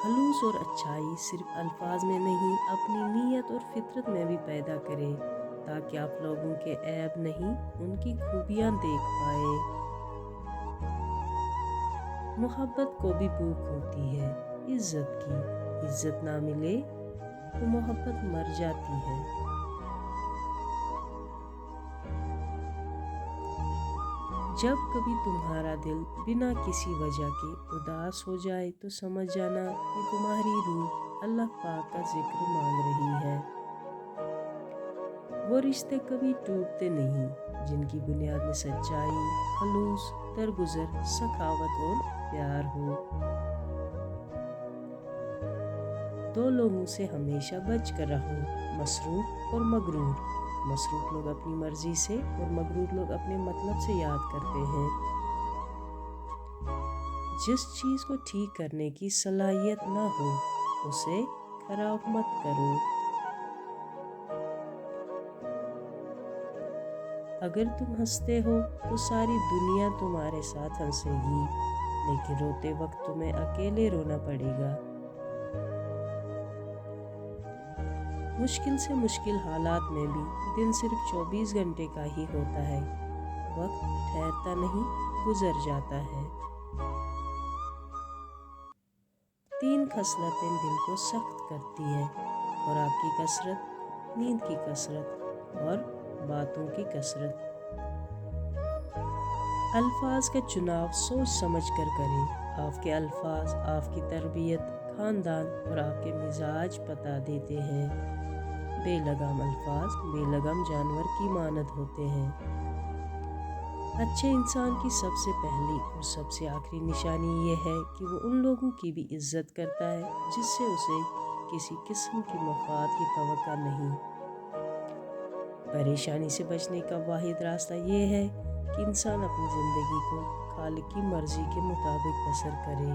خلوص اور اچھائی صرف الفاظ میں نہیں، اپنی نیت اور فطرت میں بھی پیدا کرے، تاکہ آپ لوگوں کے عیب نہیں، ان کی خوبیاں دیکھ پائیں۔ محبت کو بھی بھوک ہوتی ہے عزت کی، عزت نہ ملے تو محبت مر جاتی ہے۔ جب کبھی تمہارا دل بنا کسی وجہ کے اداس ہو جائے تو سمجھ جانا کہ تمہاری روح اللہ پاک کا ذکر مانگ رہی ہے۔ وہ رشتے کبھی ٹوٹتے نہیں جن کی بنیاد میں سچائی، خلوص، درگزر، سخاوت اور پیار ہو۔ دو لوگوں سے ہمیشہ بچ کر رہو، مسروف اور مغرور۔ مسروف لوگ اپنی مرضی سے اور مغرور لوگ اپنے مطلب سے یاد کرتے ہیں۔ جس چیز کو ٹھیک کرنے کی صلاحیت نہ ہو اسے خراب مت کرو۔ اگر تم ہنستے ہو تو ساری دنیا تمہارے ساتھ ہنسے گی، لیکن روتے وقت تمہیں اکیلے رونا پڑے گا۔ مشکل سے مشکل حالات میں بھی دن صرف 24 گھنٹے کا ہی ہوتا ہے، وقت ٹھہرتا نہیں، گزر جاتا ہے۔ 3 خصلتیں دل کو سخت کرتی ہیں: خوراک کی کثرت، نیند کی کثرت اور باتوں کی کثرت۔ الفاظ کا چناؤ سوچ سمجھ کر کریں۔ آپ کے الفاظ آپ کی تربیت، خاندان اور آپ کے مزاج بتا دیتے ہیں۔ بے لگام الفاظ بے لگام جانور کی مانند ہوتے ہیں۔ اچھے انسان کی سب سے پہلی اور سب سے آخری نشانی یہ ہے کہ وہ ان لوگوں کی بھی عزت کرتا ہے جس سے اسے کسی قسم کی مفاد کی توقع نہیں۔ پریشانی سے بچنے کا واحد راستہ یہ ہے کہ انسان اپنی زندگی کو خالق کی مرضی کے مطابق بسر کرے۔